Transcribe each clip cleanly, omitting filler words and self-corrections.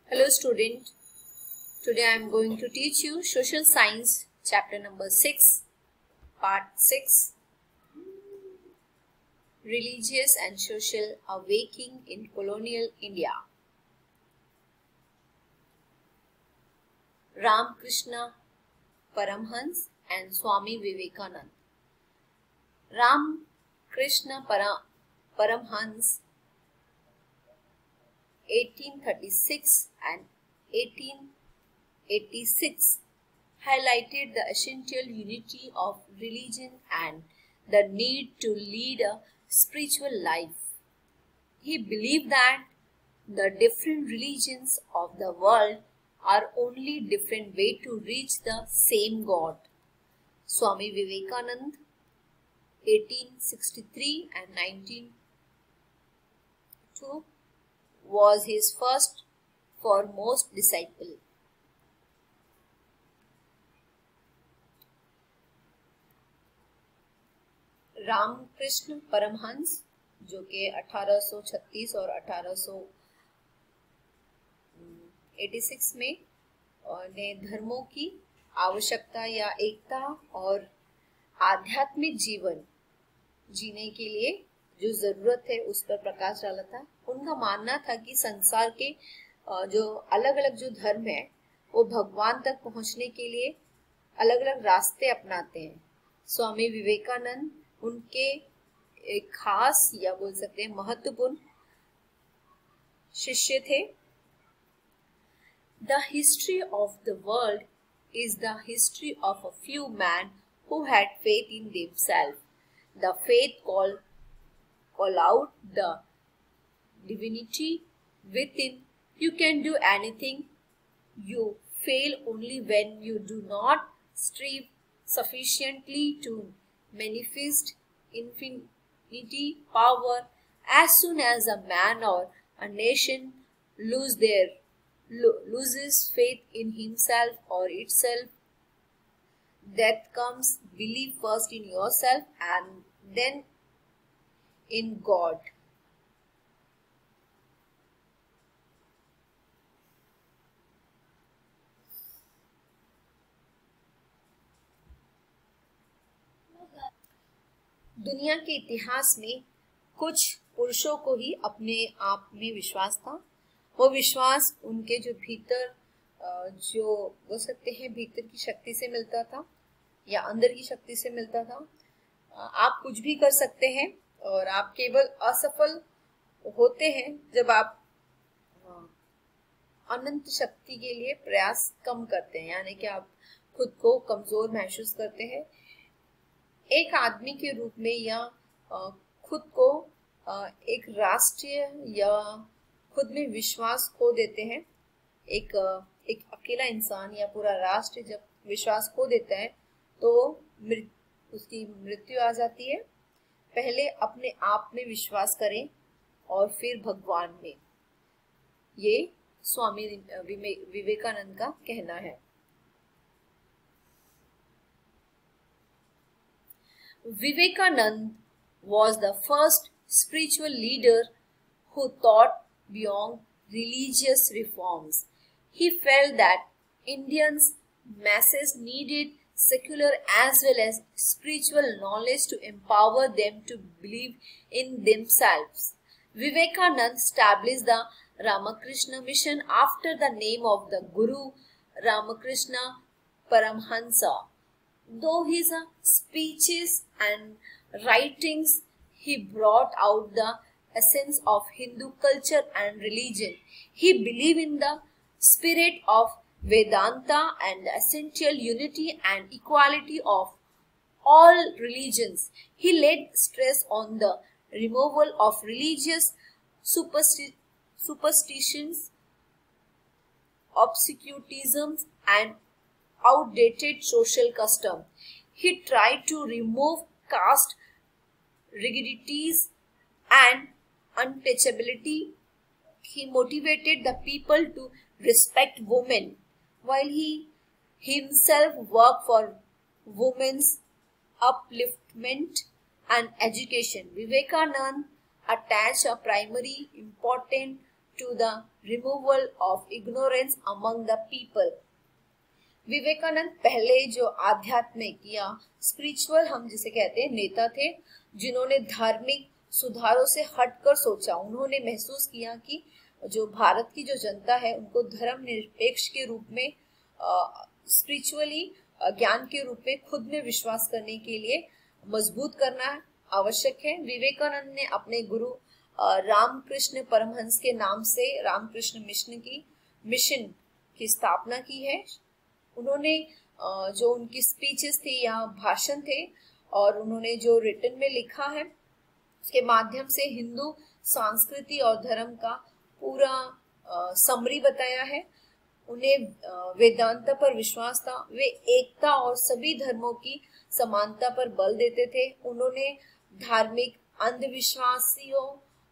Hello student, today I am going to teach you Social Science chapter number 6, part 6, Religious and Social Awakening in Colonial India. Ramakrishna Paramhans and Swami Vivekanand. Ramakrishna Paramhans 1836 and 1886 highlighted the essential unity of religion and the need to lead a spiritual life. He believed that the different religions of the world are only different way to reach the same God. Swami Vivekanand 1863 and 1902 was his first foremost disciple. Ramakrishna Paramhans जो कि 1836 और 1886 में ने धर्मों की आवश्यकता या एकता और आध्यात्मिक जीवन जीने के लिए जो जरूरत है उस पर प्रकाश डाला था। उनका मानना था कि संसार के जो अलग अलग जो धर्म है वो भगवान तक पहुंचने के लिए अलग अलग रास्ते अपनाते हैं। स्वामी विवेकानंद उनके एक खास या बोल सकते हैं महत्वपूर्ण शिष्य थे। The history of the world is the history of a few men who had faith in themselves. The faith call out the divinity within. You can do anything. You fail only when you do not strive sufficiently to manifest infinity power. As soon as a man or a nation loses faith in himself or itself, that comes. Believe first in yourself and then in God. दुनिया के इतिहास में कुछ पुरुषों को ही अपने आप में विश्वास था। वो विश्वास उनके जो भीतर जो बोल सकते हैं भीतर की शक्ति से मिलता था या अंदर की शक्ति से मिलता था। आप कुछ भी कर सकते हैं और आप केवल असफल होते हैं जब आप अनंत शक्ति के लिए प्रयास कम करते हैं, यानी कि आप खुद को कमजोर महसूस करते हैं। एक आदमी के रूप में या खुद को एक राष्ट्रीय या खुद में विश्वास खो देते हैं। एक अकेला इंसान या पूरा राष्ट्र जब विश्वास खो देता है तो उसकी मृत्यु आ जाती है। पहले अपने आप में विश्वास करें और फिर भगवान में। ये स्वामी विवेकानंद का कहना है। Vivekanand was the first spiritual leader who thought beyond religious reforms. He felt that Indians masses needed secular as well as spiritual knowledge to empower them to believe in themselves. Vivekanand established the Ramakrishna mission after the name of the Guru Ramakrishna Paramhansa. Though his speeches and writings he brought out the essence of Hindu culture and religion, he believed in the spirit of Vedanta and the essential unity and equality of all religions. He laid stress on the removal of religious superstitions, obscurantism, and outdated social custom. He tried to remove caste rigidities and untouchability. He motivated the people to respect women while he himself worked for women's upliftment and education. Vivekanand attached a primary importance to the removal of ignorance among the people. Vivekananda पहले जो आध्यात्मिक या spiritual हम जिसे कहते हैं नेता थे, जिन्होंने धार्मिक सुधारों से हटकर सोचा। उन्होंने महसूस किया कि जो भारत की जो जनता है उनको धर्म निरपेक्ष के रूप में, स्पिरिचुअली ज्ञान के रूप में खुद में विश्वास करने के लिए मजबूत करना आवश्यक है। विवेकानंद ने अपने गुरु रामकृष्ण परमहंस के नाम से रामकृष्ण मिशन की स्थापना की है। उन्होंने जो उनकी स्पीचेस थी या भाषण थे और उन्होंने जो रिटन में लिखा है उसके माध्यम से हिंदू संस्कृति और धर्म का पूरा समरी बताया है। उन्हें वेदांत पर विश्वास था। वे एकता और सभी धर्मों की समानता पर बल देते थे। उन्होंने धार्मिक अंधविश्वासियों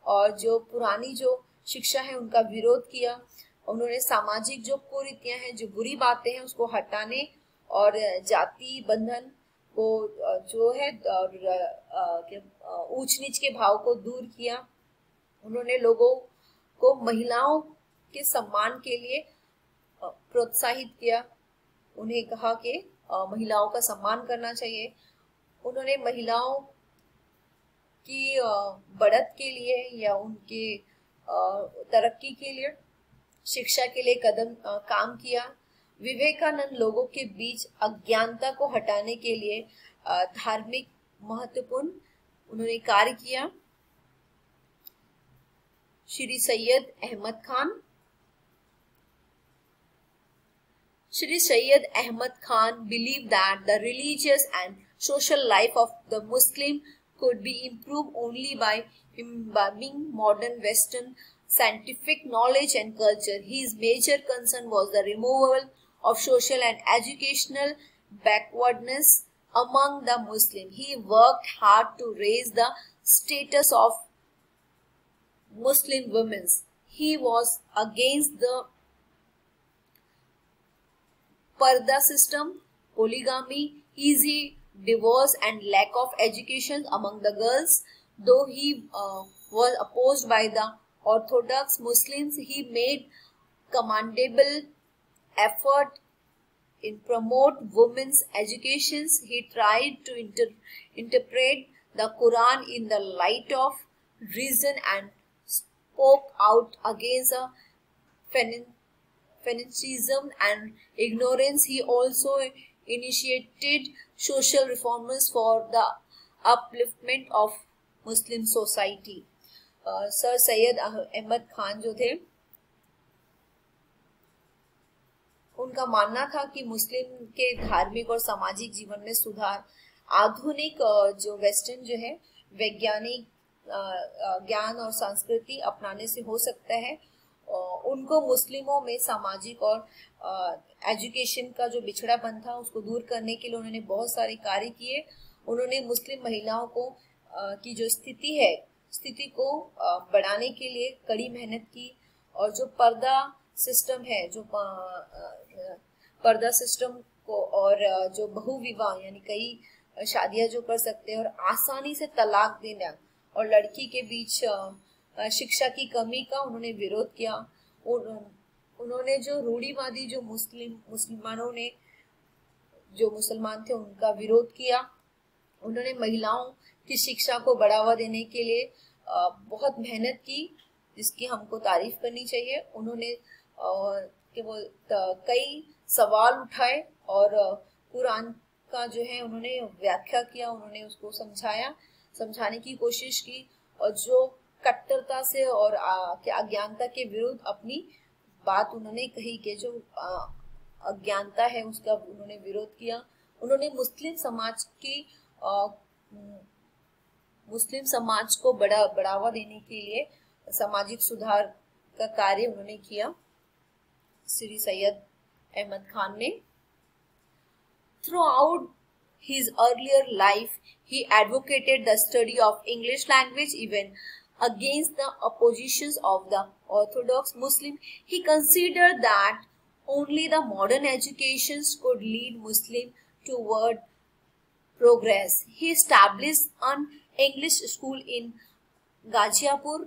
और जो पुरानी जो शिक्षा है उनका विरोध किया। उन्होंने सामाजिक जो कुरीतियां हैं, जो बुरी बातें हैं, उसको हटाने और जाति बंधन को जो है ऊंच नीच के भाव को दूर किया। उन्होंने लोगों को महिलाओं के सम्मान के लिए प्रोत्साहित किया। उन्हें कहा कि महिलाओं का सम्मान करना चाहिए। उन्होंने महिलाओं की बढ़त के लिए या उनके तरक्की के लिए, शिक्षा के लिए काम किया। विवेकानंद लोगों के बीच अज्ञानता को हटाने के लिए धार्मिक महत्वपूर्ण उन्होंने कार्य किया। Shri Syed Ahmad Khan believed that the religious and social life of the Muslim could be improved only by imbibing modern Western scientific knowledge and culture. His major concern was the removal of social and educational backwardness among the Muslims. He worked hard to raise the status of Muslim women. He was against the Parda system, polygamy, easy divorce and lack of education among the girls. Though he was opposed by the Orthodox Muslims, he made commendable effort in promote women's education. He tried to interpret the Quran in the light of reason and spoke out against fanaticism and ignorance. He also initiated social reforms for the upliftment of Muslim society. Sir Syed Ahmad Khan जो थे, उनका मानना था कि मुस्लिम के धार्मिक और सामाजिक जीवन में सुधार आधुनिक जो वेस्टर्न जो है वैज्ञानिक ज्ञान और संस्कृति अपनाने से हो सकता है। उनको मुस्लिमों में सामाजिक और एजुकेशन का जो बिछड़ापन था उसको दूर करने के लिए उन्होंने बहुत सारे कार्य किए। उन्होंने मुस्लिम महिलाओं को की जो स्थिति को बढ़ाने के लिए कड़ी मेहनत की और जो पर्दा सिस्टम है, जो पर्दा सिस्टम को और जो बहुविवाह यानी कई शादियां जो कर सकते हैं और आसानी से तलाक देना और लड़की के बीच शिक्षा की कमी का उन्होंने विरोध किया। उन्होंने जो रूढ़िवादी जो मुसलमानों ने जो मुसलमान थे उनका विरोध किया। उन्होंने महिलाओं की शिक्षा को बढ़ावा देने के लिए बहुत मेहनत की, जिसकी हमको तारीफ करनी चाहिए। उन्होंने केवल कई सवाल उठाए और कुरान का जो है उन्होंने व्याख्या किया, उन्होंने उसको समझाने की कोशिश की और जो कट्टरता से और अज्ञानता के विरुद्ध अपनी बात उन्होंने कही कि जो अज्ञानता है उसका उन्होंने विरोध किया। उन्होंने मुस्लिम समाज को बढ़ावा देने के लिए सामाजिक सुधार का कार्य उन्होंने किया। श्री सैयद अहमद खान ने throughout his earlier life he advocated the study of English language even against the oppositions of the Orthodox Muslim. He considered that only the modern educations could lead Muslim toward progress. He established an English school in Gazipur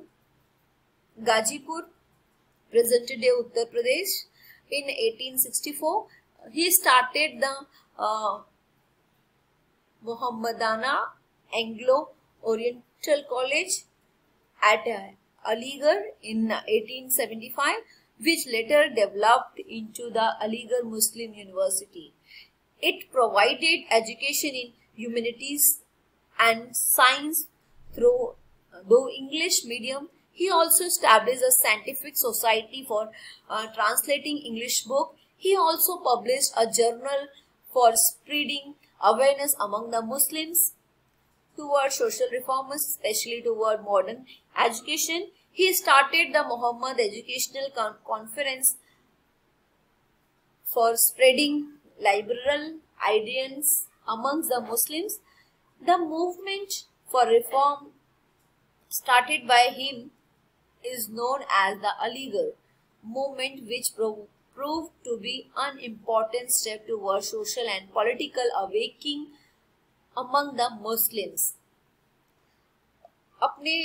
present day Uttar Pradesh. In 1864, he started the Mohammedana Anglo-Oriental College at Aligarh in 1875, which later developed into the Aligarh Muslim University. It provided education in humanities and science through English medium. He also established a scientific society for translating English book. He also published a journal for spreading awareness among the Muslims toward social reforms, especially toward modern education. He started the Muhammad Educational Conference for spreading liberal ideas amongst the Muslims. The movement for reform started by him is known as the Aligarh movement, which proved to be an important step towards social and political awakening among the Muslims. अपने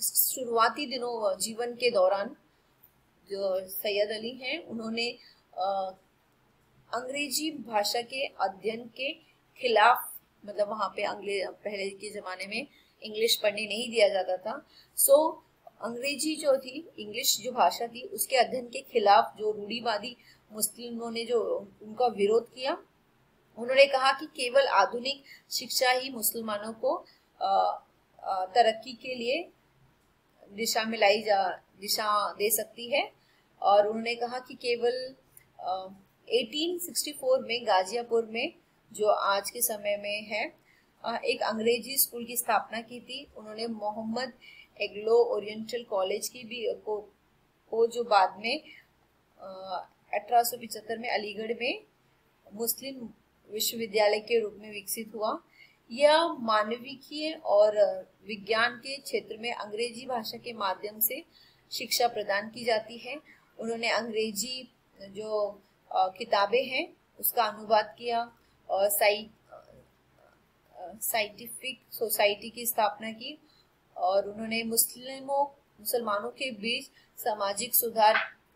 शुरुआती दिनों जीवन के दौरान जो सैयद अली हैं, उन्होंने अंग्रेजी भाषा के अध्ययन के खिलाफ, मतलब वहाँ पे पहले के ज़माने में इंग्लिश पढ़ने नहीं दिया जाता था, सो अंग्रेजी जो थी, इंग्लिश जो भाषा थी, उसके अध्ययन के खिलाफ जो रूढ़िवादी मुस्लिमों ने जो उनका विरोध किया, उन्होंने कहा कि केवल आधुनिक शिक्षा ही मुसलमानों को तरक्की के लिए दिशा दे सकती है। और उन्होंने कहा कि केवल 1864 में गाजियापुर में, जो आज के समय में है, एक अंग्रेजी स्कूल की स्थापना की थी। उन्होंने मोहम्मद एंग्लो ओरिएंटल कॉलेज की भी को जो बाद में 1875 में अलीगढ़ में मुस्लिम विश्वविद्यालय के रूप में विकसित हुआ। यह मानविकीय और विज्ञान के क्षेत्र में अंग्रेजी भाषा के माध्यम से शिक्षा प्रदान की जाती है। उन्होंने अंग्रेजी जो किताबें हैं उसका अनुवाद किया और साइंटिफिक सोसाइटी की स्थापना की, और उन्होंने मुसलमानों के बीच सामाजिक सुधार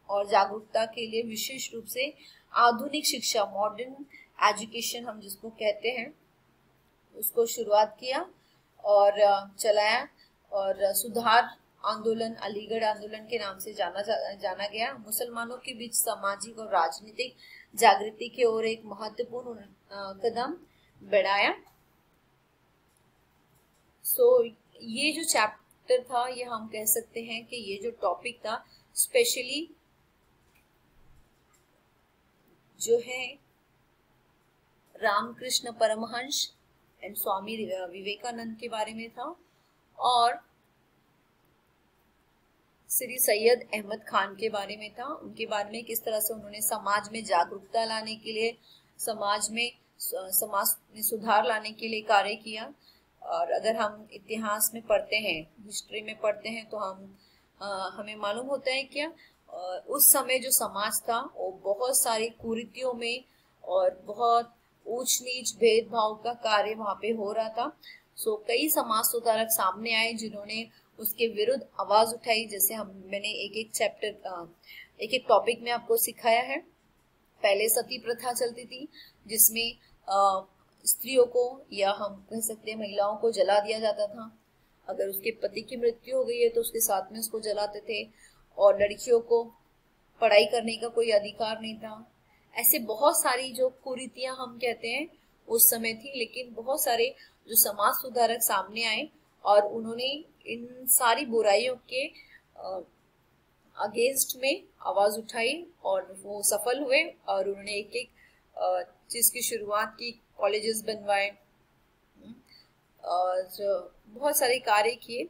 और जागरूकता के लिए विशेष रूप से आधुनिक शिक्षा, मॉडर्न एजुकेशन हम जिसको कहते हैं, उसको शुरुआत किया और चलाया। और सुधार आंदोलन, अलीगढ़ आंदोलन के नाम से जाना गया। मुसलमानों के बीच सामाजिक और राजनीतिक जागृति की ओर एक महत्वपूर्ण कदम बढ़ाया। ये जो चैप्टर था, ये हम कह सकते हैं कि ये जो टॉपिक था, स्पेशली जो है रामकृष्ण परमहंस एंड स्वामी विवेकानंद के बारे में था, और श्री सैयद अहमद खान के बारे में था। उनके बारे में किस तरह से उन्होंने समाज में जागरूकता लाने के लिए, समाज में सुधार लाने के लिए कार्य किया। और अगर हम इतिहास में पढ़ते हैं, हिस्ट्री में पढ़ते हैं, तो हमें मालूम होता है क्या उस समय जो समाज था वो बहुत सारी कुरीतियों में और बहुत ऊंच नीच भेदभाव का कार्य वहां पे हो रहा था। कई समाज सुधारक सामने आए जिन्होंने उसके विरुद्ध आवाज उठाई। जैसे मैंने एक एक टॉपिक में आपको सिखाया है। पहले सती प्रथा चलती थी, जिसमें स्त्रियों को, या हम कह सकते हैं महिलाओं को, जला दिया जाता था। अगर उसके पति की मृत्यु हो गई है तो उसके साथ में उसको जलाते थे, और लड़कियों को पढ़ाई करने का कोई अधिकार नहीं था। ऐसे बहुत सारी जो कुरीतियां हम कहते हैं उस समय थी, लेकिन बहुत सारे जो समाज सुधारक सामने आए और उन्होंने इन सारी बुराइयों के अगेंस्ट में आवाज उठाई, और वो सफल हुए। और उन्होंने एक एक चीज की शुरुआत की, कॉलेजेस बनवाए और बहुत सारे कार्य किए।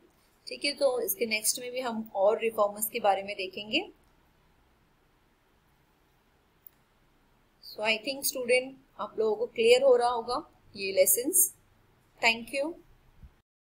ठीक है, तो इसके नेक्स्ट में भी हम और रिफॉर्मर्स के बारे में देखेंगे। सो आई थिंक स्टूडेंट, आप लोगों को क्लियर हो रहा होगा ये लेसन्स। Thank you.